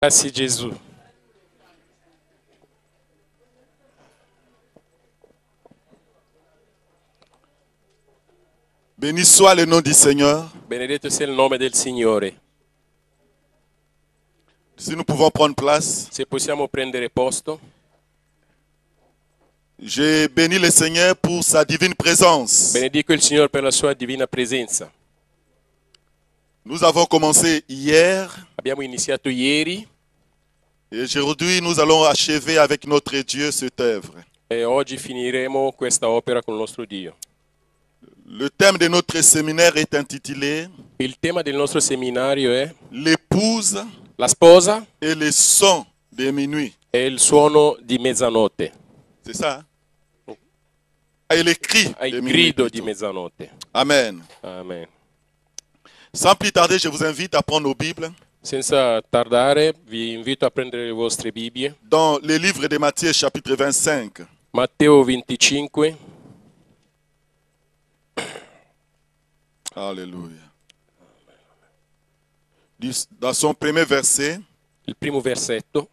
Grazie Gesù. Béni soit le nom du Seigneur. Benedetto sia il nome del Signore. Si nous pouvons prendre place, Se possiamo prendere posto, je bénis le Seigneur pour sa divine présence. benedico il Signore per la sua divina presenza. Nous avons commencé hier Abbiamo iniziato ieri et aujourd'hui nous allons achever avec notre Dieu cette œuvre. e oggi finiremo questa opera con il nostro Dio. Le thème de notre séminaire est intitulé Il tema del nostro seminario è L'épouse la sposa et le son de minuit. e il suono di mezzanotte, C'est ça? Hein? Et le cri de il minuit. grido di plutôt. mezzanotte. Amen. Amen. Sans plus tarder, je vous invite à prendre nos Bibles Senza tardare, vi invito a prendere le vostre Bibbie. dans le livre de Matthieu chapitre 25. Matteo 25, Alléluia. Dans son premier verset il primo versetto,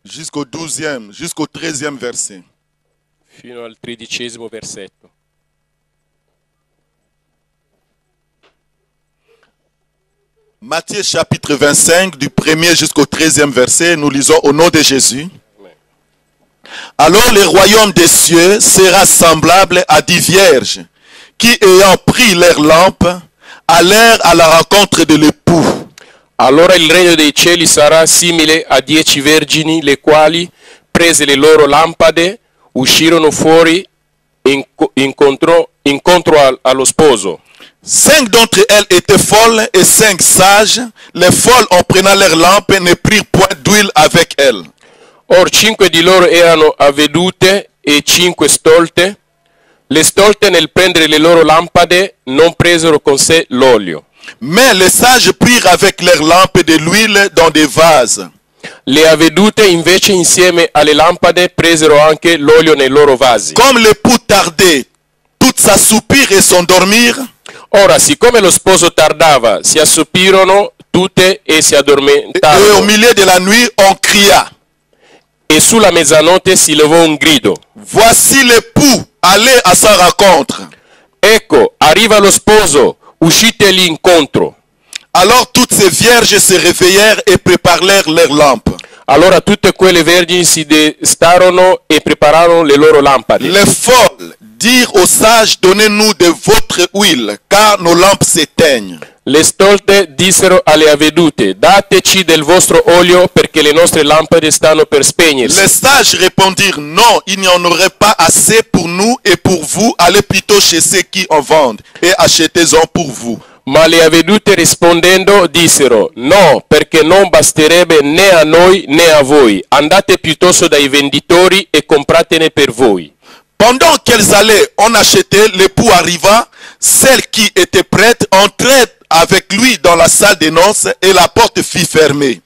jusqu'au 12e, jusqu'au 13e verset. fino al 13° versetto. Matthieu chapitre 25, du 1er jusqu'au 13e verset, nous lisons au nom de Jésus. Alors le royaume des cieux sera semblable à 10 vierges qui, ayant pris leurs lampes, allèrent à la rencontre de l'époux. Allora il regno dei cieli sarà simile a 10 vergini, le quali, prese le loro lampade, uscirono fuori incontro allo sposo. 5 d'entre elles étaient folles et 5 sages. Les folles, en prenant leurs lampes, ne prirent point d'huile avec elles. Or 5 di loro erano avvedute e 5 stolte. Le stolte nel prendere le loro lampade non presero con sé l'olio. Mais les sages prirent avec leurs lampes de l'huile dans des vases. Le avvedute invece insieme alle lampade presero anche l'olio nei loro vasi. Comme l'époux tardait, toutes s'assoupirent et s'endormirent. Ora, siccome lo sposo tardava, si assopirono tutte e si Et au addormentarono. milieu de la nuit, on cria. E sulla mezzanotte si levò un grido. Voici l'époux, allez à sa rencontre. Ecco, arriva lo sposo, uscitegli incontro. Alors toutes ces vierges se réveillèrent et préparèrent leurs lampes. Allora tutte quelle vergini si destarono e prepararono le loro lampade. Les folles dirent aux sages, donnez-nous de votre huile, car nos lampes s'éteignent. Le stolte dissero alle avvedute, dateci del vostro olio perché le nostre lampade stanno per spegnersi. Les sages répondirent, non, il n'y en aurait pas assez pour nous et pour vous. Allez plutôt chez ceux qui en vendent et achetez-en pour vous. Ma le avvedute rispondendo dissero, no, perché non basterebbe né a noi né a voi. Andate piuttosto dai venditori e compratene per voi. Pendant qu'elles allaient en acheter, l'époux arriva. Celle qui était prête entrait avec lui dans la salle des noces et la porte fut fermée.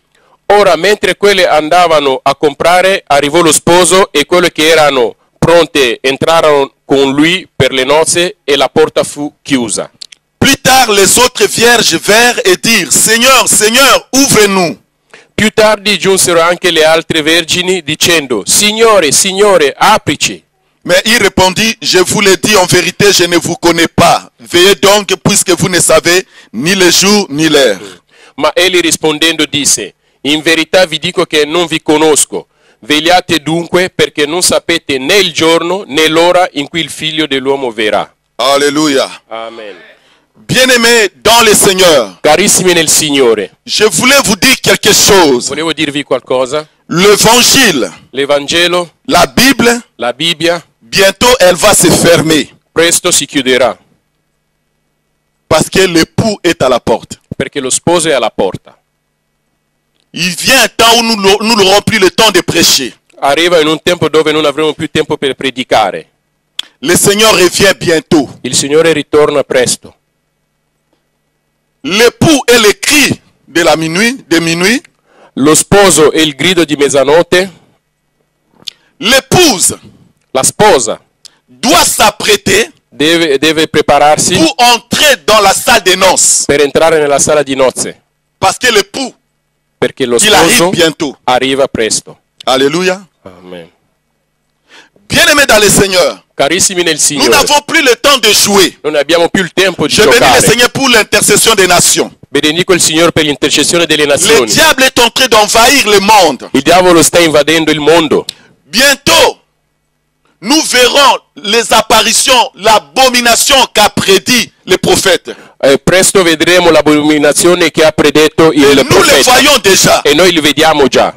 Ora, mentre quelle andavano a comprare, arrivò lo sposo e quelle che erano pronte entrarono con lui per le nozze e la porta fu chiusa. Plus tard, les autres vierges vinrent et dirent, Seigneur, Seigneur, ouvre-nous. Più tardi giunsero anche le altre vergini dicendo, Signore, Signore, aprici. Mais il répondit, je vous le dis en vérité, je ne vous connais pas. Veillez donc, puisque vous ne savez ni le jour ni l'heure. Ma egli rispondendo disse, in verità vi dico che non vi conosco. Vegliate dunque perché non sapete né il giorno né l'ora in cui il figlio dell'uomo verrà. Alléluia. Amen. Bien-aimés dans le Seigneur, Carissimi nel Signore, je voulais vous dire quelque chose. volevo dirvi qualcosa. L'évangile, L'Evangelo, la Bible, la Bibbia, bientôt elle va se fermer. presto si chiuderà Parce que l'époux est à la porte. perché lo sposo è alla porta. Il vient un temps où nous n'aurons plus le temps de prêcher. Arriva in un tempo dove non avremo più tempo per predicare. Le Seigneur revient bientôt. Il Signore ritorna presto. L'époux est le cri de la minuit, de minuit. Lo sposo è il grido di mezzanotte. L'épouse La sposa doit s'apprêter deve prepararsi pour entrer dans la salle des noces. per entrare nella sala di nozze. Parce que l'époux, perché lo il arrive sposo bientôt. arriva presto. Alléluia. Amen. Bien-aimés dans le Seigneur, Carissimi nel nous Signore, n'avons plus le temps de jouer. non abbiamo più il tempo di Je bénis le giocare. Seigneur pour l'intercession des nations. Benedico il Signore per l'intercessione delle Le nazioni. diable est en train d'envahir le monde. Il diavolo sta invadendo il mondo. Bientôt, nous verrons les apparitions, l'abomination qu'a prédit les prophètes. Presto vedremo l'abominazione che ha predetto Et il nous le profeta. voyons déjà. E noi li vediamo già.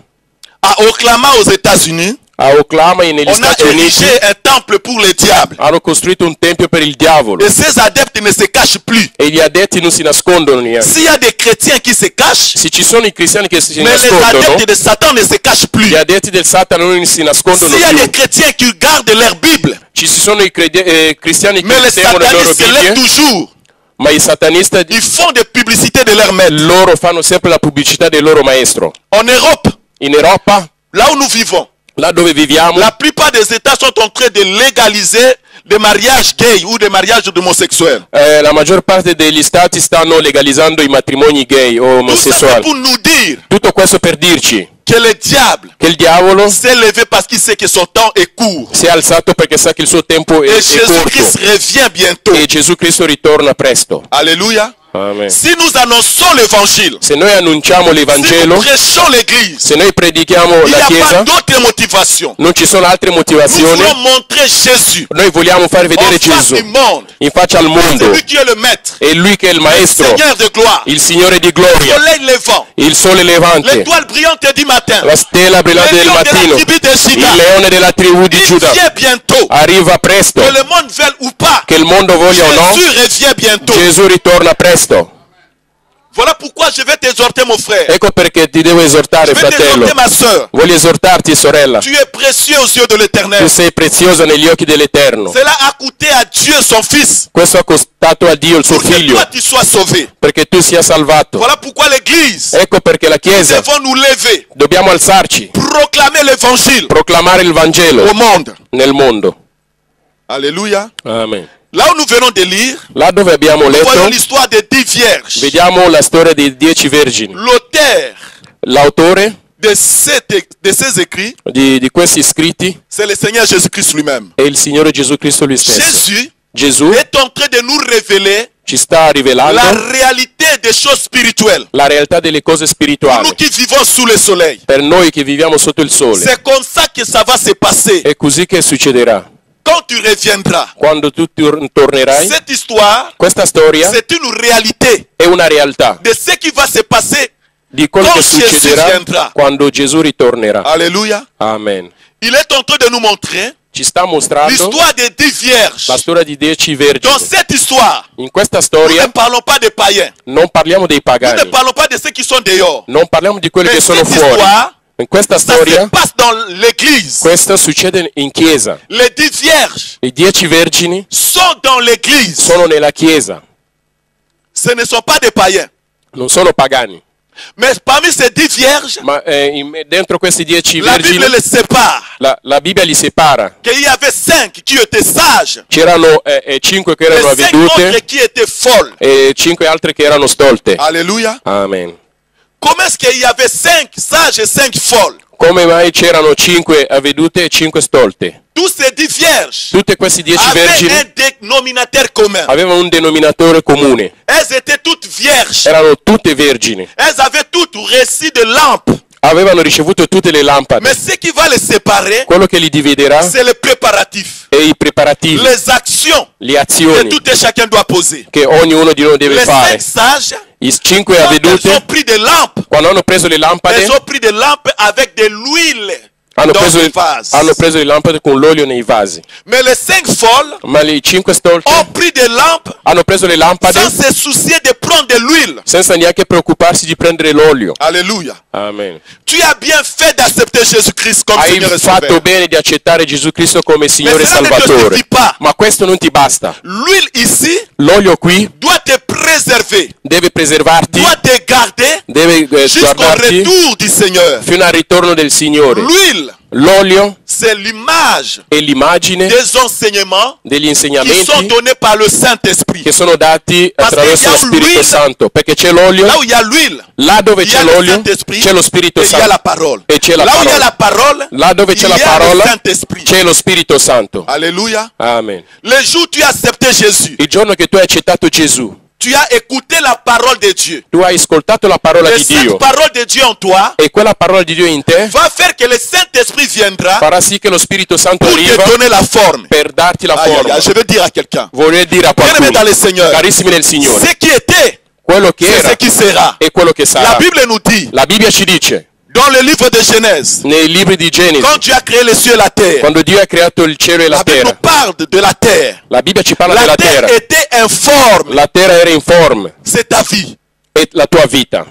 À Oklahoma, aux États-Unis, A Oklahoma e negli on a Stati Uniti érigé un temple pour le diable. hanno costruito un tempio per il diavolo. Et ces adeptes ne se cachent plus. E gli addetti non si nascondono neanche. S'il y a des chrétiens qui se cachent, Se ci sono i cristiani che si mais les nascondono, adeptes de Satan ne se cachent plus. gli addetti del Satana non si nascondono S'il y a des più. chrétiens qui gardent leur Bible, Ci sono i cristiani mais che les temono le loro satanistes se lèvent Bibbie, toujours. ma i satanisti Ils font des publicités de leur maître. loro fanno sempre la pubblicità del loro maestro. En Europe, In Europa, là où nous vivons, là dove viviamo, la plupart des États sont en train de légaliser des mariages gays ou des mariages homosexuels. la maggior parte degli stati stanno legalizzando i matrimoni gay o Tout ça c'est omosessuali. pour nous dire Tutto questo per dirci que le diable che il diavolo s'est levé parce qu'il sait que son temps est court. si è alzato perché sa che il suo tempo è Et corto Jésus-Christ revient bientôt. e Gesù Cristo ritorna presto. Alléluia. Amen. Si nous annonçons l'évangile, Se noi annunciamo si l'Evangelo, nous prêchons l'église, se noi predichiamo il n'y la a pas Chiesa, d'autres motivations. non ci sono altre Nous motivazioni. voulons montrer Jésus Noi vogliamo far en vedere face Gesù du monde. in faccia al C'est mondo. lui qui est le maître, È lui che è il le maestro, Seigneur de gloire, il Signore di le gloria, soleil levant, il sole levante, l'étoile brillante du matin, la stella brillante le del lion de la mattino, tribu de il Juda. leone della tribù di Il Giuda. vient bientôt. Arriva presto, Que le monde veuille ou pas, che il mondo voglia o no, Jésus revient bientôt. Gesù ritorna presto. Voilà pourquoi je vais t'exhorter, mon frère. Ecco perché ti devo Je esortare, vais fratello. t'exhorter, ma soeur. Voglio esortarti, sorella. Tu es précieux aux yeux de l'Éternel. Tu sei preziosa negli occhi dell'Eterno. Cela a coûté à Dieu son Fils Questo ha costato a Dio il suo pour que figlio toi tu sois sauvé. perché tu sia salvato. Voilà pourquoi l'Église, Ecco perché la nous Chiesa devons nous lever, dobbiamo alzarci, proclamer l'Évangile proclamare il Vangelo au monde. nel mondo. Alléluia. Amen. Là où nous venons de lire, Là dove abbiamo nous voyons letto, l'histoire des 10 vierges. vediamo la storia dei 10 vergini. L'auteur L'autore de ces écrits, di questi scritti c'est le Seigneur Jésus-Christ lui-même. è il Signore Gesù Cristo lui stesso. Jésus Gesù est en train de nous révéler ci sta rivelando la réalité des choses spirituelles. la realtà delle cose Pour spirituali. nous qui vivons sous le soleil, Per noi che viviamo sotto il sole. c'est comme ça que ça va se passer. È così che succederà. Quand tu reviendras, Quando tu tornerai, cette histoire, questa storia c'est une réalité è una realtà de ce qui va se passer. di quello che Quand Gesù succederà viendrà. quando Gesù ritornerà. Alléluia. Amen. Il est en train de nous montrer Ci sta mostrando l'histoire des 10 vierges. la storia di 10 Dans vergini. cette histoire, In questa nous storia ne parlons pas des païens. non parliamo dei Nous ne pagani, parlons pas de ceux qui sont dehors. non parliamo di quelli Mais che sono cette fuori. histoire, In questa ça se storia, passe dans l'église. questo succede in chiesa. Les 10 vierges I 10 vergini sont dans l'église. sono nella chiesa, Ce ne sont pas des païens. non sono pagani. Mais parmi ces 10 vierges, Ma dentro questi 10 la vergini Bible les sépare. la Bibbia li separa. Qu'il y avait 5 qui étaient sages. C'erano 5 che erano Et 5 autres avvedute qui étaient folles. e 5 altre che erano stolte. Alléluia. Amen. Comment est-ce qu'il y avait 5 sages et 5 folles? Come mai c'erano 5 avvedute e 5 stolte? Tous ces 10 vierges Tutte questi 10 avaient vergini un dénominateur commun. avevano un denominatore comune. Elles étaient toutes vierges. Erano tutte vergini. Elles avaient toutes reçu de lampes. Avevano ricevuto tutte le lampade. Mais ce qui va les séparer, Quello che li dividerà c'est le préparatif. è i preparativi, Les actions le que azioni tout et chacun doit poser. che ognuno di noi deve Les 5 fare. sages, I 5 quand elles ont avvedute, pris des lampes, quando hanno preso le lampade, elles ont pris des lampes avec de l'huile hanno dans preso, les vases. hanno preso le lampade con l'olio nei vasi. Mais les 5 folles Ma le 5 stolte ont pris des lampes hanno preso le lampade sans se soucier de prendre de l'huile. senza neanche preoccuparsi di prendere l'olio. Alléluia. Amen. Tu as bien fait d'accepter Jésus-Christ comme Hai Seigneur et fatto Sauveur. bene di accettare Gesù Cristo come Signore e cela ne te Salvatore. suffit pas. Ma questo non ti basta. L'huile ici L'olio qui doit te préserver, deve preservarti, doit te garder deve jusqu'au guardarti retour du Seigneur. fino al ritorno del Signore. L'huile L'olio c'est l'image è l'immagine des enseignements degli qui sont insegnamenti donnés par le Saint-Esprit. che sono dati attraverso lo Spirito Santo, perché c'è l'olio, Là où il y a l'huile, là dove il y a c'è le l'olio Saint-Esprit c'è lo Spirito et il y a la Santo, parole. e c'è la Là où il y a la parola. parole, Là dove il c'è y la a le parola Saint-Esprit. c'è lo Spirito Santo. Alléluia. Amen. Le jour où tu as accepté Jésus, Il giorno che tu hai accettato Gesù, tu as écouté la parole de Dieu. tu hai ascoltato la parola Et di cette Dio, parole de Dieu en toi e quella parola di Dio in te va faire que le Saint-Esprit viendra farà sì che lo Spirito Santo pour arriva te donner la forme. per darti la Aïe, aïe, forma. aïe, je veux dire à quelqu'un, Voglio dire a bien-aimé dans qualcuno, le Seigneur, carissimi nel Signore, ce qui était, quello che c'est ce era qui sera. e quello che La sarà. Bible nous dit, La Bibbia ci dice, dans le livre de Genèse, nei libri di Genesi, quand Dieu a créé les cieux et la terre, quando Dio ha creato il cielo e la la Bible nous terra, parle de la terre. la Bibbia ci parla La della terre terra. était informe. La terra era informe, C'est ta vie. è la tua vita.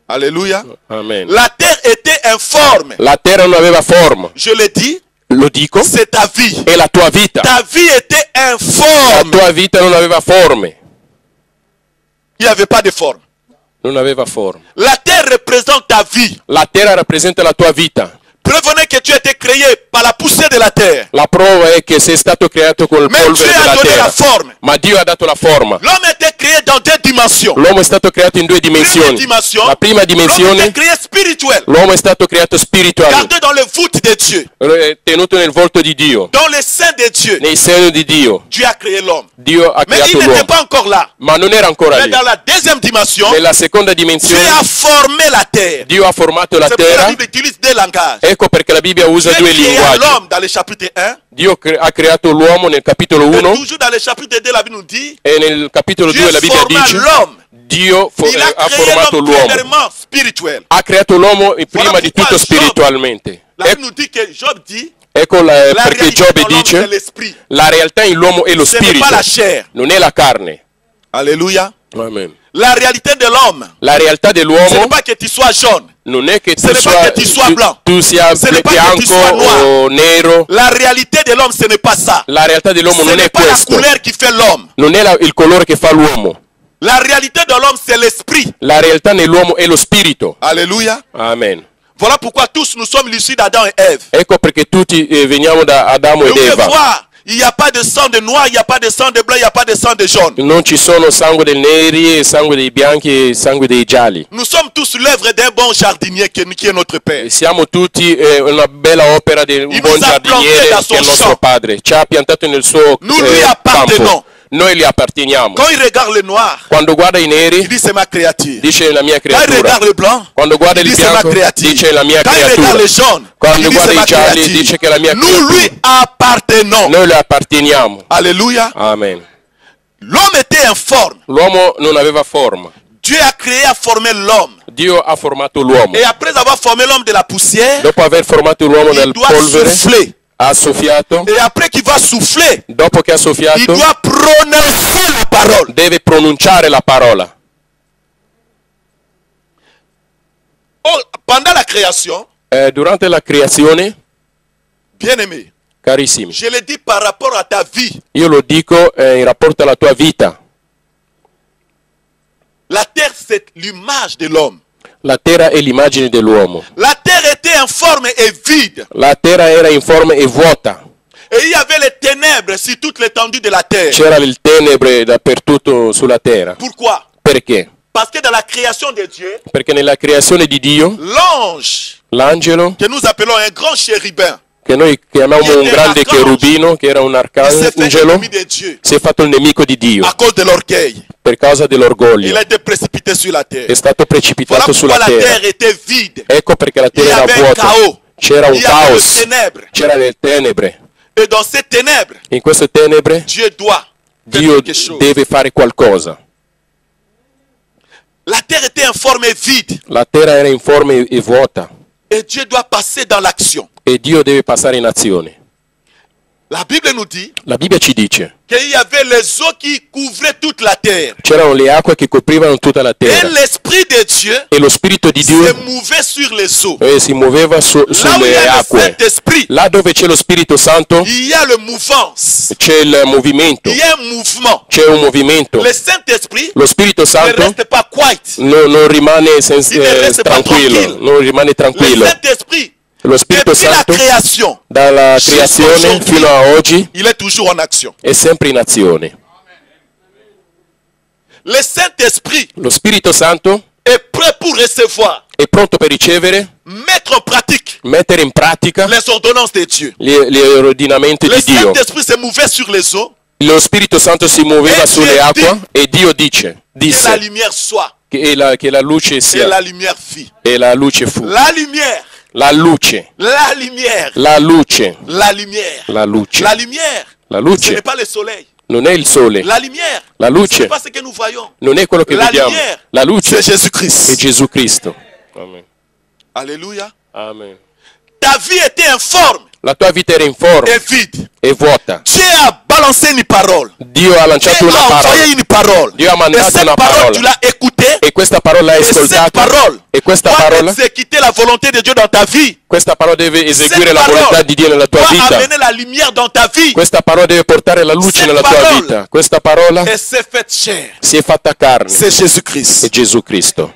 Alléluia. Amen. La terre était informe. La terra non aveva forma, Je l'ai dit, lo dico, c'est ta vie. è la tua vita. Ta vie était La informe. tua vita non aveva forme, Il n'y avait pas de forme. non aveva forma. La terre représente ta vie. La terra rappresenta la tua vita. Prévenez que tu as été créé par la poussière de la terre. La prova è che sei stato creato con il Mais Dieu polvere a della donné la terra, forme. ma Dio ha dato la forma. L'homme a été créé dans deux dimensions. L'uomo è stato creato in due Première dimensioni. dimension, La prima l'homme a dimensione, été créé spirituel. l'uomo è stato creato spirituale, Gardé dans le voûte de Dieu. tenuto nel volto di Dio, Dans le sein de Dieu. nei seno di Dio. Dieu a créé l'homme. Dio ha Mais il creato n'était l'uomo, pas encore là. ma non era ancora Mais lì. dans la deuxième dimension, Nella seconda Dieu dimensione a formé la terre. Dio ha formato la C'est pourquoi la terra. Bible utilise deux langages. Ecco perché la Bibbia usa Dieu due créa linguaggi. l'homme dans le chapitre 1. Dio ha creato l'uomo nel capitolo Et 1 toujours dans le chapitre 2, la Bible nous dit, e nel capitolo 2 Dieu la Bibbia forma dice l'homme. Dio Il a ha créé formato l'homme l'uomo. premièrement spirituel. Ha creato l'uomo prima Voilà di pourquoi tutto Job- spiritualmente. La Bible nous dit que Job dit, Ecco la perché réalité Giobbe dans l'homme c'est dice l'esprit. la realtà in l'uomo è lo Ce n'est spirito, pas la chair. non è la carne. Alléluia. Amen. La réalité de l'homme, La realtà ce n'est dell'uomo pas que tu sois jaune. non è che Ce n'est pas que tu sois blanc. tu sia Ce n'est pas que tu bianco sois noir. o nero. La réalité de l'homme, ce n'est pas ça. La realtà dell'uomo Ce non n'est è pas la questo. couleur qui fait l'homme. Non è il colore che fa l'uomo. La réalité de l'homme, c'est l'esprit. La realtà nell'uomo è lo spirito. Alléluia. Amen. Voilà pourquoi tous nous sommes issus d'Adam et Ève. Ecco perché tutti veniamo da Adamo Et ed vous pouvez Eva. voir, il n'y a pas de sang de noir, il n'y a pas de sang de blanc, il n'y a pas de sang de jaune. Non ci sono sangue dei neri, sangue dei bianchi e sangue dei gialli. Nous sommes tous l'œuvre d'un bon jardinier qui est notre Père. Siamo tutti una bella opera di un Il buon nous a plantés giardiniere dans son che è il nostro champ. padre. Ci ha piantato nel suo Nous lui appartenons. campo. Noi gli apparteniamo. Quand il regarde le noir, Quando guarda i il neri, dit c'est ma créature. dice la mia Quand il creatura. regarde le blanc, Quando guarda il il dit c'est ma bianco, créature. dice la mia Quand il regarde creatura. le jaune, Quando il dit guarda c'est i ma gialli, créature. dice che è la mia Nous creatura. lui appartenons. Noi le apparteniamo. Alléluia. Amen. L'homme était informe. L'uomo non aveva forma. Dieu a créé, a formé l'homme. Dio ha formato l'uomo. Et après avoir formé l'homme de la poussière, Dopo aver formato l'uomo il dal doit polvere, souffler. ha soffiato. Et après qu'il va souffler, Dopo che ha il soffiato, doit prononcer la parole. deve pronunciare la parola. Oh, pendant la création, Durante la creazione, bien-aimé, carissimi, je le dis par rapport à ta vie. io lo dico in rapporto alla tua vita. La terre, c'est l'image de l'homme. La terra è l'immagine dell'uomo. La terre était informe et vide. La terra era informe e vuota. Et il y avait les ténèbres sur toute l'étendue de la terre. C'era il tenebre dappertutto sulla terra. Pourquoi? Perché? Parce que dans la création de Dieu, Perché nella creazione di Dio, l'ange, l'angelo, que nous appelons un grand chérubin, che noi chiamiamo un grande cherubino, che era un il s'est fait arcangelo, ennemi de Dieu si è fatto il nemico di Dio à cause de l'orgueil. per causa Il dell'orgoglio. a été précipité sur la terre. È stato Voilà precipitato pourquoi sulla la terra. terre était vide. Ecco perché la Il y terra avait era un vuota. chaos. C'era un Il y avait le caos, ténèbre. c'era le tenebre. Et dans ces ténèbres, In queste tenebre Dieu doit faire Dio quelque chose. deve fare qualcosa. La terre était informe et vide. La terra era informe e vuota Et Dieu doit passer dans l'action. e Dio deve passare in azione. La Bible nous dit La Bibbia ci dice, qu'il y avait les eaux qui couvraient toute la terre. c'erano le acque che coprivano tutta la Et terra l'Esprit de Dieu e lo Spirito di se Dio mouvait sur les eaux. si muoveva Là où il y sulle a le acque. Saint-Esprit, Là dove c'è lo Spirito Santo il y a le mouvance. c'è il movimento, Il y a un mouvement. c'è un movimento. Le Saint-Esprit Lo Spirito ne Santo reste pas quiet. non rimane Il ne reste pas tranquillo, tranquille. non rimane Le tranquillo. Saint-Esprit Lo Spirito Depuis la Santo, création, dalla Gesù creazione aujourd'hui, fino a oggi, il est toujours en action. è sempre in azione. Le Saint-Esprit Lo Spirito Santo est prêt pour recevoir, è pronto per ricevere, mettre en pratique mettere in pratica les ordonnances de Dieu. gli ordinamenti Le di Dio. Saint-Esprit se mouvait sur les eaux, Lo Spirito Santo si muoveva E sulle Dio acque e Dio que la disse lumière soit, che la luce et sia, la lumière fit. e la luce fu. La lumière, La luce, la lumière, la luce, la lumière. la luce. La lumière, La ce luce n'est pas le soleil. non è il sole, La lumière, la ce n'est luce pas ce que nous voyons. non è quello che La vediamo. lumière, La luce c'est Jésus-Christ. è Gesù Cristo. Amen. Alléluia. Amen. Ta vie était informe La tua vita era in forma et vide. e vuota. Dieu a balancé une parole. Dio ha lanciato Dieu una a parola envoyé une parole. Dio ha Et mandato cette una parole, tu parola l'as écoutée. e questa parola l'hai Et cette ascoltata parole e questa doit parola, exécuter la volonté de Dieu dans ta vie. questa parola deve eseguire Cette la volontà parole di Dio nella tua doit vita. amener la lumière dans ta vie. Questa parola deve portare la luce Cette nella tua parole vita. Questa parola Et c'est faite chair. si è fatta carne, C'est Jésus-Christ. è Gesù Cristo.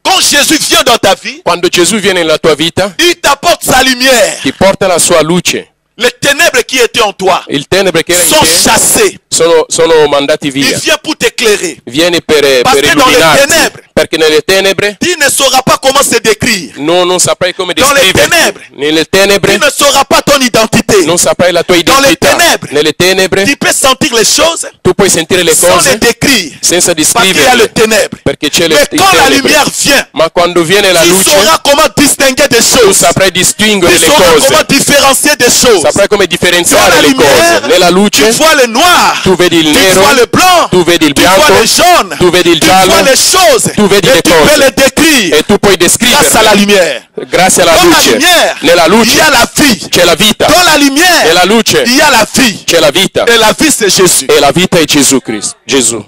Quand Jésus vient dans ta vie, Quando Gesù viene nella tua vita, il t'apporte sa lumière. ti porta la sua luce. Les ténèbres qui étaient en toi Il tenebre che era in sont te chassés. sono mandati Il via. vient pour t'éclairer. Viene per Parce que dans le illuminarti. ténèbre, Perché nelle tenebre Tu ne sauras pas comment se décrire. non saprai come Dans les descriverti. ténèbres, Nelle Tu tenebre ne sauras pas ton identité. non saprai la tua Dans les identità. ténèbres, Nelle tenebre Tu peux sentir les choses tu puoi sentire le sans les cose décrire. senza Parce qu'il y a le descriverle. ténèbre. Perché c'è Mais il quand la tenebre. lumière vient, Ma quando viene la tu luce sauras comment distinguer des tu choses. saprai distinguere Tu le sauras cose. comment différencier des choses. Saprai come Dans differenziare la le cose. lumière, Nella tu luce vois le noir, tu vedi il tu nero, vois le blanc, tu vedi il tu vois bianco, le jaune, tu vedi il tu giallo, vois les choses tu vedi et le tu peux cose. les décrire e tu puoi grâce à la descriverle lumière. grazie alla Dans la luce. lumière, Nella il y luce a la vie. c'è la vita. Dans la lumière, Nella luce il y a la vie. c'è la vita. Et la vie, c'est Jésus. E la vita è Gesù Cristo. Gesù.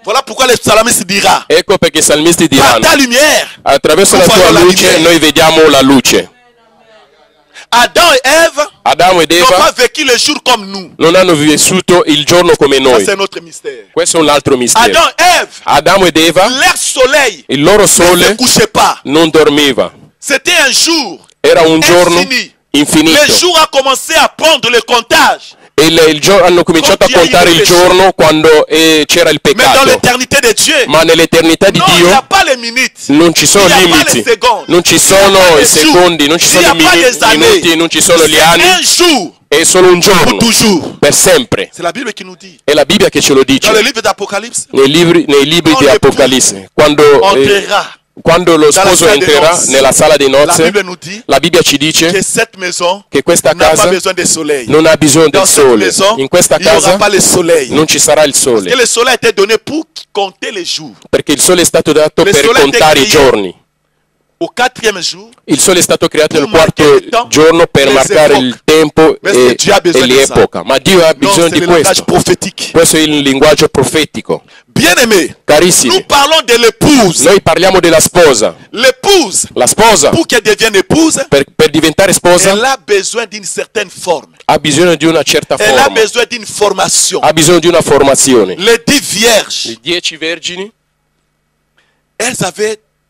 Voilà pourquoi le psalmiste dira, Ecco perché i salmisti par diranno, ta lumière, attraverso la Nous tua voyons la luce lumière. noi vediamo la luce. Adam et Ève Adamo ed n'ont pas Eva vécu le jour comme nous. non hanno vissuto il giorno come Ça, noi. c'est notre mystère. Questo è un altro mistero. Adam et Ève, Adamo ed Eva, leur soleil il loro ne se sole couchait pas. non dormiva. C'était un jour Era un giorno infini. infinito. Le jour a commencé à prendre le comptage. E hanno cominciato a contare il giorno quando c'era il Mais dans peccato. l'éternité de Dieu, Ma nell'eternità di non, il n'y a Dio pas les minutes. non ci sono Il n'y a pas limiti, les secondes. non ci Il n'y a sono pas i les secondi, jours. non ci Il sono n'y i a pas les années. minuti, non ci sono gli C'est anni. un jour È solo un pour giorno, toujours. per sempre. C'est la Bible qui nous dit. È la Bibbia che ce lo Dans le dice livre d'Apocalypse, nei libri Quand di l'époux Apocalisse. Quando lo dans la sposo salle des entrerà nozze, nella sala dei la nozze, Bible nous dit la Bibbia ci que dice cette maison che questa n'a pas casa besoin de soleil. non ha bisogno del Dans cette sole. maison, In questa il n'y aura casa pas le soleil. non ci sarà il Et sole, le soleil a été donné pour compter les jours. perché il sole è stato dato Le per sole è contare i creato giorni. Au quatrième jour, Il sole è stato creato Per nel quarto marcare il tempo, giorno per les marcare époques. il tempo Parce que Dieu a besoin de ça. l'epoca. Ma Dio ha non, bisogno c'est di le langage questo. prophétique. Questo è il linguaggio profetico. Bien-aimés, nous Carissimi, parlons de l'épouse. noi parliamo della sposa. L'épouse, La sposa, pour qu'elle devienne épouse, per diventare sposa, elle a besoin d'une certaine forme. ha bisogno di una certa Elle a forma, besoin d'une formation. ha bisogno di una formazione. Les 10 vierges, Le 10 vergini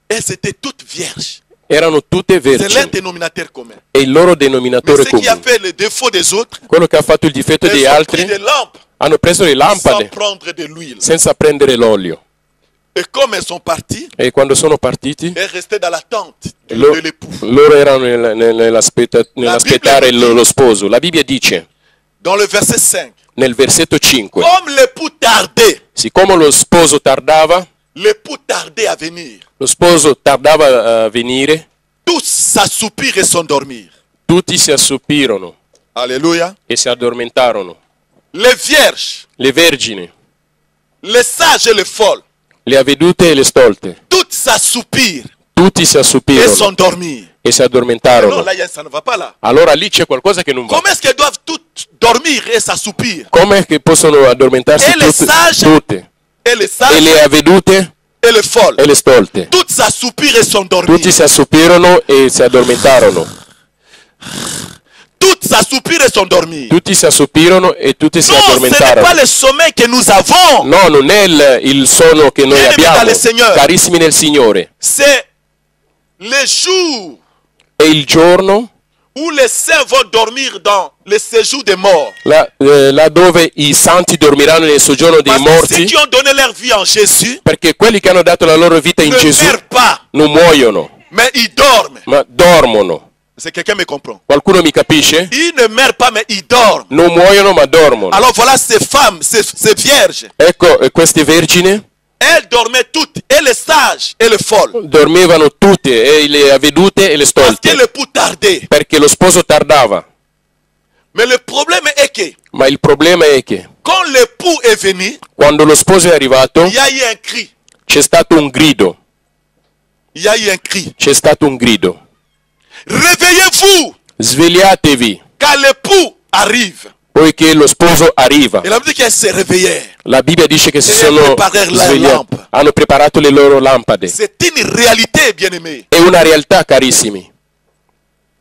elles étaient toutes vierges. erano tutte C'est leur vergini dénominateur commun. e il loro Mais denominatore ce qui a comune. fait le défaut des autres, Quello che ha fatto il difetto degli elles ont pris altri des lampes hanno preso le sans lampade prendre de l'huile. senza prendere l'olio Et comme elles sont parties, e quando sono partiti elles restaient dans l'attente de Lo- l'époux. loro erano nell'aspettare lo sposo. La Bibbia dice Dans le verset 5, nel versetto 5, comme l'époux tardait, siccome lo sposo tardava à venir, lo sposo tardava a venire, tous s'assoupirent et s'endormirent. tutti si assopirono Alléluia. e si addormentarono. Les vierges, Le vergini, les sages et les folles, le avvedute e le stolte, toutes s'assoupirent tutti si et assopirono s'endormirent. e si Non, addormentarono. là, ça ne va pas là. Allora lì c'è qualcosa che non va. Comment est-ce qu'elles doivent toutes dormir et s'assoupir? Come che possono addormentarsi E le sage- tutte? Et les E sages le avvedute et les folles, e le stolte. toutes s'assoupirent et s'endormirent. Tutti si assopirono e si addormentarono. Toutes s'assoupirent et s'endormirent. Tutti si assopirono e tutti si Non, ce n'est pas addormentarono. le sommeil que nous avons. No, non è il sonno che noi Bien-aimés abbiamo, dans le Signore. carissimi nel Signore. C'est le jour e il giorno où les saints vont dormir dans le séjour des morts. là dove i santi dormiranno nel soggiorno dei Parce que ceux morti, qui ont donné leur vie en Jésus perché quelli che hanno dato la loro vita in ne Gesù meurent pas, non muoiono, mais ils dorment. ma dormono. C'est quelqu'un me comprend. Qualcuno mi capisce? Ils ne meurent pas, mais ils dorment. Non muoiono ma dormono. Alors voilà ces femmes, ces vierges. Ecco, queste vergini Elles dormaient toutes, et les sages et les folles. dormivano tutte, e le avvedute e le Parce que stolte, l'époux tardait. perché lo sposo tardava. Mais le problème est que Ma il problema è che quand l'époux est venu, quando lo sposo è arrivato il y a eu un cri. c'è stato un grido, Il y a eu un cri. c'è stato un grido. Réveillez-vous, Svegliatevi, car l'époux arrive. poiché lo sposo arriva. Et la Bible dit qu'elles se réveillaient. La Bibbia dice che si E sono preparare la svegliati, lampa. hanno preparato le loro lampade. C'est une réalité, bien-aimés. È una realtà, carissimi.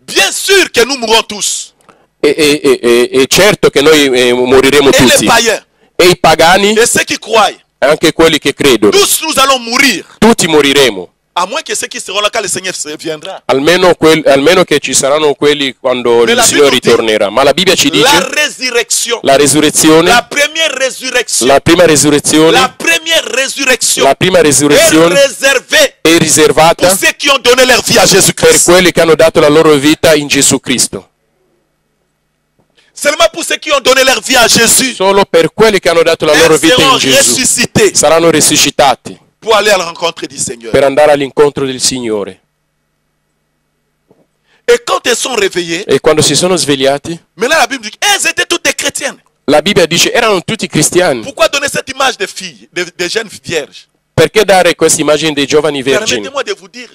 Bien sûr que nous mourrons tous. E certo che noi moriremo Et les tutti. païens, E i pagani, et ceux qui croient, anche quelli che credono, tous nous allons mourir. tutti moriremo. À moins que ceux qui seront là quand le Seigneur viendra. Almeno che ci saranno quelli quando Ma il la Signore Bibbia ritornerà. Ma la Bibbia ci La dice résurrection. la resurrezione, La première résurrection. la prima resurrezione, La première résurrection la prima est resurrezione réservée è pour riservata ceux qui ont donné leur vie à per Jésus-Christ. quelli che hanno dato la loro vita in Gesù Cristo. Seulement pour ceux qui ont donné leur vie à Jésus. Solo per quelli che hanno dato la loro Elles vita seront in Gesù ressuscités saranno risuscitati pour aller à la rencontre du Seigneur. per andare all'incontro del Signore. Et quand elles sont réveillées, E quando si sono svegliati, maintenant la Bible dit qu'elles étaient toutes des chrétiennes. la Bibbia dice erano tutti cristiani. Pourquoi donner cette image de filles, de jeunes vierges? Perché dare questa immagine dei giovani vergini? Permettez-moi de vous dire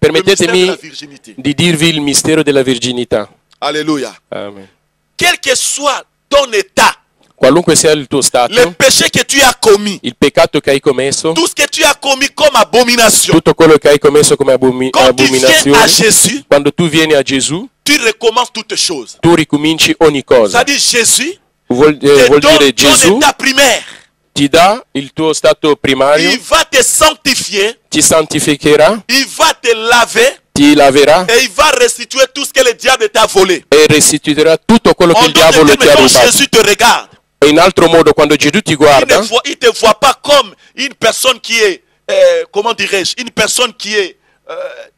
le mystère de la Permettetemi virginité. di dirvi il mistero della virginità. Alléluia. Amen. Quel que soit ton état, Qualunque sia il tuo le stato, péché que tu as commis, il peccato che hai commesso, tout ce que tu as commis comme abomination, tutto quello che hai commesso come quand tu viens à abominazione, Jésus, quando tu vieni a Gesù, tu recommences toutes choses. tu ricominci ogni cosa. Ça dit Jésus Vuol te dire donne Gesù ton état primaire. ti dà il tuo stato primario, Il va te sanctifier, ti santificherà, il va te laver ti laverà et il va restituer tout ce que le diable t'a volé. e restituirà tutto quello che En il d'autres diavolo ti ha termes, quand rubato. Jésus te regarde, E in altro modo, quando Gesù ti guarda, il te voit pas comme une personne qui est, comment dirais-je, une personne qui est,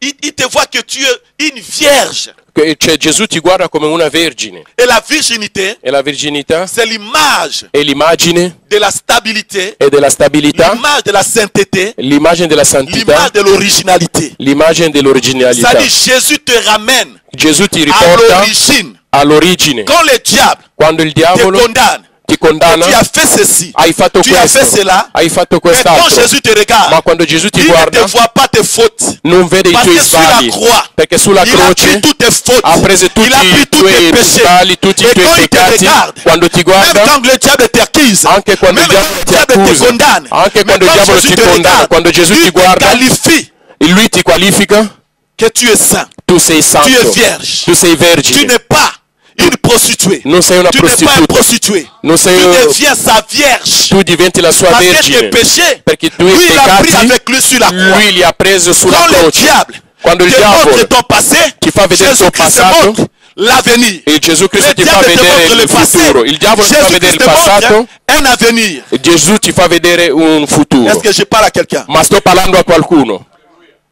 il te voit que tu es une vierge. cioè Gesù ti guarda come una vergine. Et la virginité, E la virginità c'est l'image è l'immagine de la stabilité, e della stabilità, l'image de la sainteté, l'immagine della santità, l'image de l'originalité. l'immagine Ça dell'originalità. dit, Jésus te ramène Gesù ti à riporta l'origine. all'origine. Quand le diable Quando il te diavolo condamne, ti tu condanna, as fait ceci, hai fatto tu as fait questo, cela, hai fatto mais quand quest'altro. Jésus te regarde, Ma quando Gesù ti il ne te guarda, voit pas tes fautes. non vede i Parce tuoi que sur la sbagli, croix, perché sulla il a croce pris toutes tes fautes, ha preso tutti il a pris i tous tes tuoi péchés. sbagli, tutti i Et tuoi quand il te peccati. regarde, Quando ti même guarda, quand le diable t'accuse, anche quando même il quand diavolo le ti diable te accusa, condamne, anche mais quando il quand diavolo Jésus ti te condanna, regarde, quando Gesù il ti te guarda, qualifie lui ti qualifica, que tu es saint, tu sei santo, tu es vierge, tu sei tu vergine, n'es pas une prostituée, non sei una tu n'es pas une prostituta, prostituée, non sei, tu deviens sa vierge. tu diventi la sua Parce que tes vergine, péchés, perché tu lui i il a pris peccati, avec lui sur la croix. lui li ha preso sulla Quand le croce. diable Quando il te montre diavolo ton passé, ti fa vedere il tuo Jésus-Christ te passato, montre l'avenir. e Gesù Cristo Le ti fa diable te vedere montre le il passé, futuro, il diavolo ti fa vedere il Jésus-Christ te passato, montre un avenir. e Gesù ti fa vedere un futuro. Est-ce que je parle à quelqu'un? Ma sto parlando a qualcuno.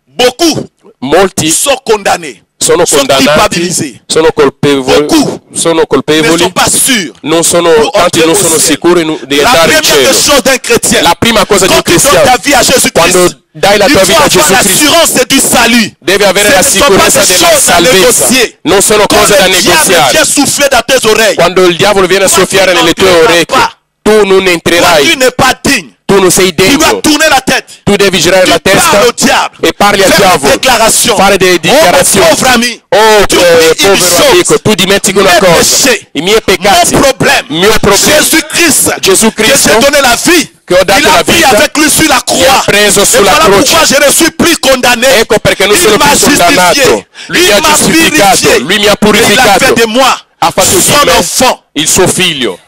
Beaucoup Molti sont condamnés, sono sont condannati, culpabilisés, sono colpevoli, ne sono colpevoli, sont pas sûrs. tanti non sono sicuri di La andare in première des cielo. choses d'un chrétien, La prima cosa di un quand tu donnes cristiano, ta vie à Jésus-Christ, quando dai la il tua faut vita a avoir Gesù Cristo, l'assurance du salut. devi avere Ce la ne sont pas sicurezza des della choses à salvezza. négocier. Non sono Quand cose da le diable negoziare. vient souffler dans tes oreilles, Quando il diavolo viene a Toi, soffiare tu nelle tue n'entreras orecchie, pas. tu non toi, tu entrerai, n'es pas digne. tu non sei Tu dois degno. tourner la tête. Tu devi girare la Tu parles testa au diable. e parli al Fais des diavolo, déclarations. fare delle Oh, dichiarazioni. pauvre ami. Oh, Tu oublies une povero chose. amico, tu dimentichi una Mes cosa, péchés, i miei peccati, Mon problème, il mio problema, Jésus-Christ, Gesù que Cristo, j'ai donné la vie, che ho dato il a la pris vita, avec lui sur la mi ha croix. preso Et sulla voilà croce. pourquoi je ne suis plus condamné. Ecco perché non sono Il m'a più condannato. justifié. Lui mi Il ha m'a giustificato, purifié. lui mi ha Et il a fait purificato, de moi ha fatto di son me enfant. il suo figlio.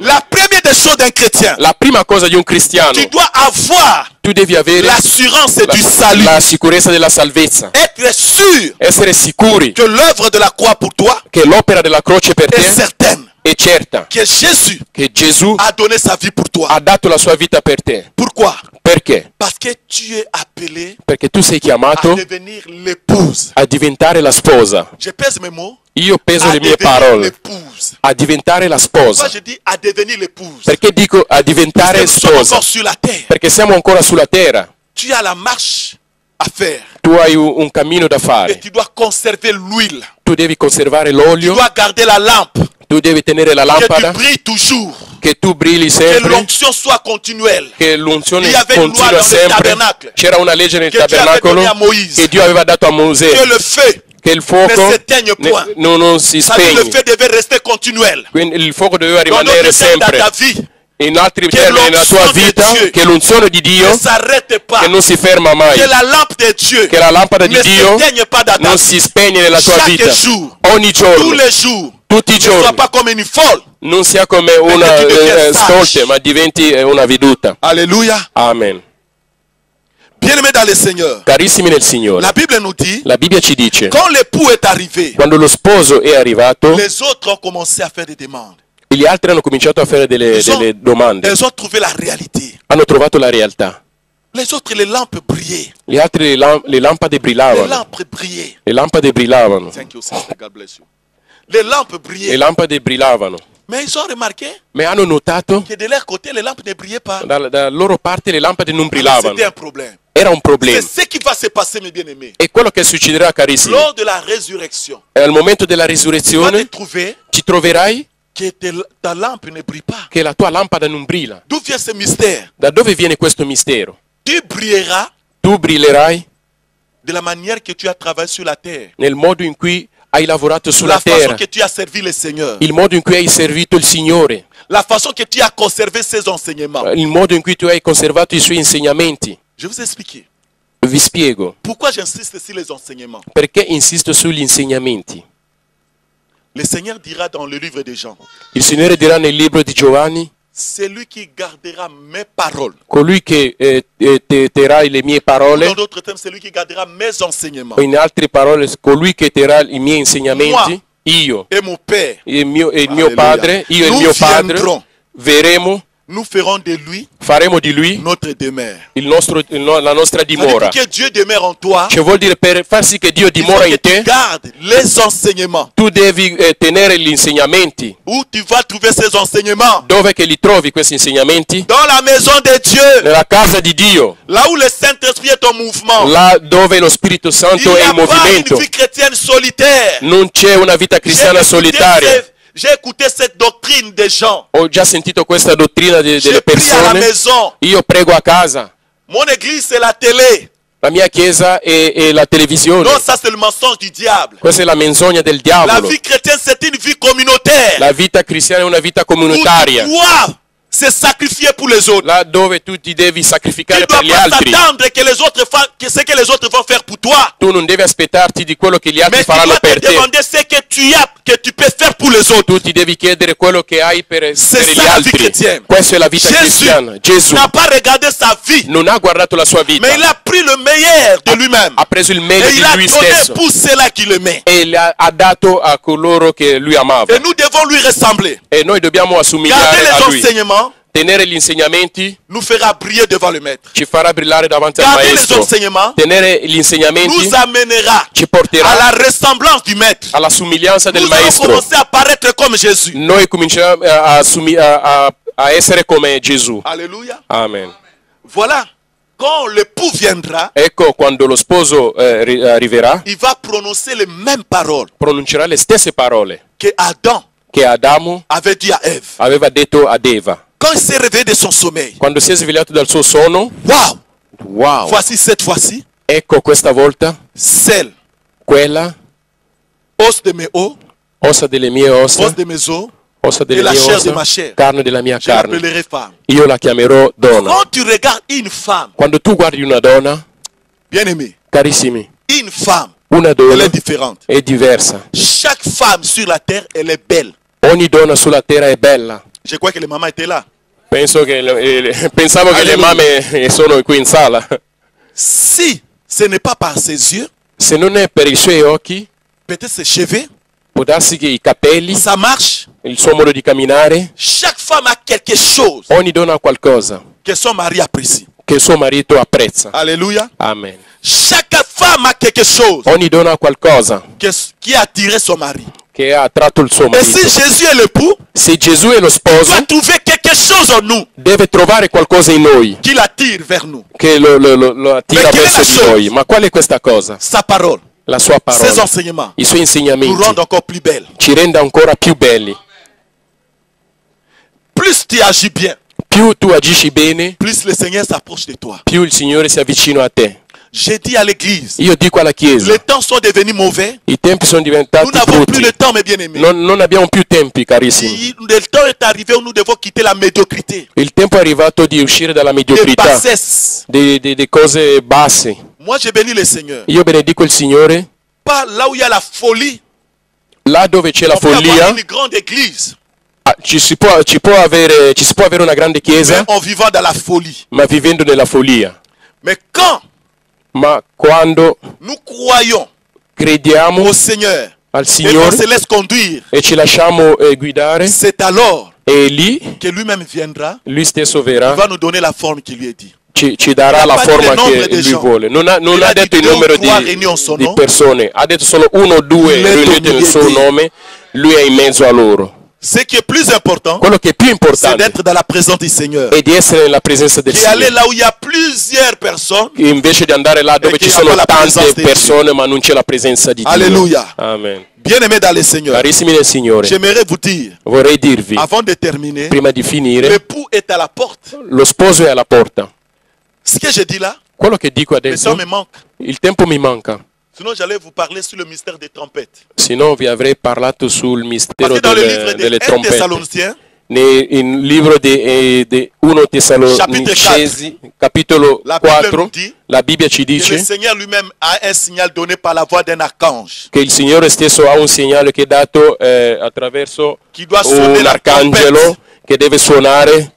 La première des choses d'un chrétien, La prima cosa di un cristiano, tu dois avoir tu devi avere l'assurance du salut. la sicurezza della salvezza. Être sûr Essere sicuri que l'œuvre de la croix pour toi che l'opera della croce per est te certaine. è certa, Que Jésus che Gesù a donné sa vie pour toi. ha dato la sua vita per te. Pourquoi? Perché? Parce que tu es appelé Perché tu sei à chiamato devenir l'épouse. a diventare la sposa. Je pèse mes mots. Io peso À le mie devenir parole. l'épouse. A diventare la Pourquoi sposa. je dis à devenir l'épouse? Perché dico a Parce que diventare nous sommes sposa? encore sur la terre. Perché siamo ancora sulla terra. Tu as la marche à faire. Tu hai un cammino da Et fare. tu dois conserver l'huile. Tu devi conservare Tu l'olio. dois garder la lampe. Tu devi tenere la Que tu lampada. brilles toujours. Che tu brilli Que sempre. l'onction soit continuelle. Che l'unzione Il y avait une loi continua dans le sempre. tabernacle. C'era una legge nel Che Dieu avait tabernacolo donné à Moïse. che Dio aveva dato a Mosè. Que le feu, Che il fuoco ne s'éteigne point. non si ça dit le spegne. feu devait rester continuel. Quindi il fuoco doveva Dans rimanere notre terme, dans sempre. ta vie, In altri Che termini, nella tua l'onzione di vita, Dio che l'unzione di Dio ne s'arrête pas. che non si ferma mai. Que la lampe de Dieu Che la lampada di ne Dio s'éteigne pas dans ta non vie. si spegne nella tua Chaque vita. jour, Ogni tous giorno, les jours. tutti i Ne sois giorni. pas comme une folle. Non sia come una tu deviens sage. stolte, ma diventi una veduta. Alléluia. Amen. Bien-aimés dans le Seigneur, Carissimi nel Signore, la Bible nous dit, la Bibbia ci dice, quand l'époux est arrivé, quando lo sposo è arrivato, les autres ont commencé à faire des demandes. gli altri hanno cominciato a fare delle domande. Elles ont trouvé la réalité. Hanno trovato la realtà. Les autres, les lampes brillaient. Gli altri le lampade Les brillavano. lampes brillaient. Le lampade brillavano. Thank you, Sister. God bless you. Les lampes Le brillaient. lampade brillavano. Mais ils ont remarqué Ma hanno notato que de leur côté, les lampes ne brillaient pas. dalla loro parte le lampade non Alors, brillavano. c'était un problème. Era un problema. C'est ce qui va se passer, mes bien-aimés. E quello che succederà, carissimi, Lors de la résurrection, al momento della tu vas te risurrezione trouver ci troverai que ta lampe ne brille pas. che la tua lampada non brilla. D'où vient ce mystère? Da dove viene questo mistero? Tu brilleras Tu brillerai de la manière que tu as travaillé sur la terre. nel modo in cui hai lavorato La sulla façon terra, que tu as servi le Seigneur. il modo in cui hai servito il Signore, La façon que tu as conservé ses enseignements. il modo in cui tu hai conservato i suoi insegnamenti. Je vais vous expliquer. Vi spiego Pourquoi j'insiste sur les enseignements. perché insisto sugli insegnamenti. Le Seigneur dira dans le livre de Jean, Il Signore dirà nel libro di Giovanni, celui qui gardera mes paroles. colui che terrai le mie parole, Dans d'autres termes, celui qui gardera mes enseignements. o in altre parole, colui che terrà i miei insegnamenti, io Et mon Père, e il mio Alleluia. padre, io e il Nous mio padre, viendrons. verremo, nous ferons de lui faremo di lui notre demeure. la nostra Ça veut dimora. dire que Dieu demeure en toi. Cioè vuol dire per far sì che Dio Il faut dimora que in tu te, gardes les enseignements. tu devi tenere gli insegnamenti. Où tu vas trouver ces enseignements? Dove che li trovi questi insegnamenti? Dans la maison de Dieu. Nella casa di Dio, Là où le Saint-Esprit est en mouvement. là dove lo Spirito Il Santo n'y è a in pas movimento. une vie chrétienne solitaire. Non c'è una vita cristiana solitaria. J'ai écouté cette doctrine des gens. Ho già sentito questa dottrina delle J'ai pris à la persone. maison. Io prego a casa. Mon église, c'est la télé. La mia chiesa è la televisione. Non, ça c'est le mensonge du diable. Questa è la menzogna del La diavolo. vie chrétienne, c'est une vie communautaire. La vita cristiana è una vita Où tu comunitaria. dois se sacrifier pour les autres. Là dove tu ti devi Tu sacrificare ne per dois gli pas altri. t'attendre que les autres que ce que les autres vont faire pour toi. Tu non devi aspettarti di quello che gli altri Mais tu faranno dois te per te. demander ce que tu as, que tu peux faire pour les autres. Tu ti devi chiedere quello che hai per C'est gli ça la vie altri. chrétienne. Questa è la vita Jésus cristiana. Gesù n'a pas regardé sa vie, non ha guardato la sua vita, mais il a pris le meilleur de lui-même. ha preso il meglio Et di il a lui donné stesso pour cela qu'il aimait. e ha dato a coloro che lui amava. Et nous devons lui ressembler. E noi dobbiamo Garder assomigliare les a lui. enseignements Tenere gli insegnamenti nous fera briller devant le maître. ci farà brillare davanti al Garder les maestro. enseignements Tenere gli insegnamenti nous amènera ci à porterà la ressemblance du maître. alla somiglianza del Nous allons maestro. commencer à paraître comme Jésus. Noi cominceremo a essere come Gesù. Alléluia. Amen. Voilà. Quand l'époux viendra, Ecco, quando lo sposo arriverà, il va prononcer les mêmes paroles pronuncerà le stesse parole que Adam che Adamo avait dit à Ève. aveva detto ad Eva. Quand il s'est réveillé de son sommeil, Quando si è svegliato dal suo sonno, waouh, wow, voici cette fois-ci, ecco questa volta, celle, quella, os de mes os, ossa delle mie ossa, os de mes os, ossa et delle la mie chair de ossa, ma chair. carne della mia Je carne. l'appellerai femme. Io la chiamerò donna. Quand tu regardes une femme, Quando tu guardi una donna, bien aimée, carissimi, une femme, una elle donna est différente. è diversa. Chaque femme sur la terre, elle est belle. Ogni donna sulla terra è bella. Je crois que les mamans étaient là. Pensavo che le mamme sono qui in sala. Si ce n'est pas par ses yeux, Se non è per i suoi occhi, peut-être ses cheveux, può darsi che i capelli, sa marche. il suo modo di camminare, Chaque femme a quelque chose ogni donna ha qualcosa que son mari apprécie. che il suo marito apprezza. Alléluia. Amen. Chaque femme a quelque chose Ogni donna ha qualcosa qui a attiré son mari. che ha attratto il suo Et si marito. Jésus est l'époux, Se Gesù è lo il sposo, doit trouver quelque chose en nous deve trovare qualcosa in noi qui l'attire vers nous. che lo attira Ma che è verso la di chose? noi. Ma qual è questa cosa? Sa parole, La sua ses parola, enseignements i suoi nous insegnamenti rendent encore plus belles. ci rende ancora più belli. Plus tu agis bien, Più tu agisci bene, plus le Seigneur s'approche de toi. più il Signore si avvicina a te. J'ai dit à l'église, Io dico alla Chiesa, les temps sont devenus mauvais. i tempi sono diventati Nous n'avons plus brutti. le temps, mes bien-aimés. Non abbiamo più tempi, carissimi. Le temps est arrivé où nous devons quitter la médiocrité, Il tempo è arrivato di uscire dalla les mediocrità, bassesses. di cose basse. Moi, je bénis le Seigneur. Io benedico il Signore. Pas là où il y a la folie. Là dove c'è la On peut avoir follia, une grande église, ci si può avere una grande mais chiesa, en vivant dans la folie. ma vivendo nella follia. Mais quand Ma quando nous croyons crediamo au Seigneur al et qu'on Signore se laisse conduire, e ci lasciamo guidare, c'est alors e lì que lui-même viendra, Lui stesso il verrà, va nous donner la forme qui lui est dit. ci darà la pas dit forma le nombre che dei Lui gens. vuole. Non Il ha ha detto il dit 2 o numero 3 réunis en son di nom. persone, ha detto solo 1 o 2 Il è riunite nel suo dominato. nome, Lui è in mezzo a loro. Ce qui est plus important, Quello che è più c'est importante d'être dans la présence du Seigneur. è di essere nella presenza del Et aller Signore. là où il y a plusieurs personnes. Invece di andare là dove E che ci sono abbia la tante presenza di persone ma non c'è la presenza di Dio. Alleluia. Amen. Bien-aimés dans le Seigneur, Carissimi nel Signore, j'aimerais vous dire, vorrei dirvi, avant de terminer, prima di finire, l'époux est à la porte. lo sposo è alla porta. Ce que je dis là, Quello che dico le temps adesso, me manque. il tempo mi manca. Sinon, j'allais vous parler sur le mystère des trompettes. Se no vi avrei parlato sul Parce mistero que dans le livre delle des 1 trompette. Thessaloniciens, Nel libro di 1 Tessalonicesi, capitolo La Bible 4, nous dit la Bibbia ci que le dice Seigneur lui-même a un signal donné par la voix d'un archange che il Signore stesso ha un segnale che è dato attraverso qui doit sonner un la arcangelo trompette. che deve suonare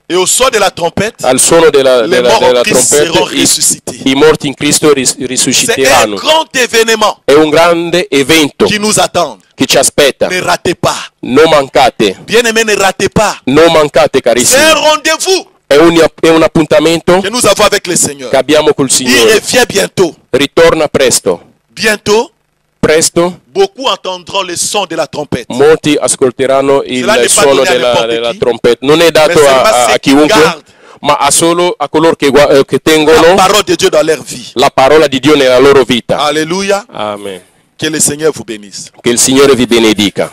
Et au son de la trompette, al suono della les morts en Christ trompetta. seront ressuscités. I morti in Cristo C'est un risusciteranno. grand événement È un grande evento qui nous attend. che ci aspetta. Ne ratez pas. Non mancate, Bien-aimés, ne ratez pas. non mancate C'est carissimi. un rendez-vous È un appuntamento que nous avons avec le Seigneur. che abbiamo col Il Signore. revient bientôt. Ritorna presto. Bientôt, Presto beaucoup entendront le son de la trompette. molti ascolteranno il Cela n'est pas suono donné à n'importe della chi. trompetta. Non è dato Mais seulement a ceux qui chiunque, gardent ma a solo a coloro che la tengono parole de Dieu dans leur vie. la parola di Dio nella loro vita. Alléluia. Amen. Que le Seigneur vous bénisse. Che il Signore vi benedica.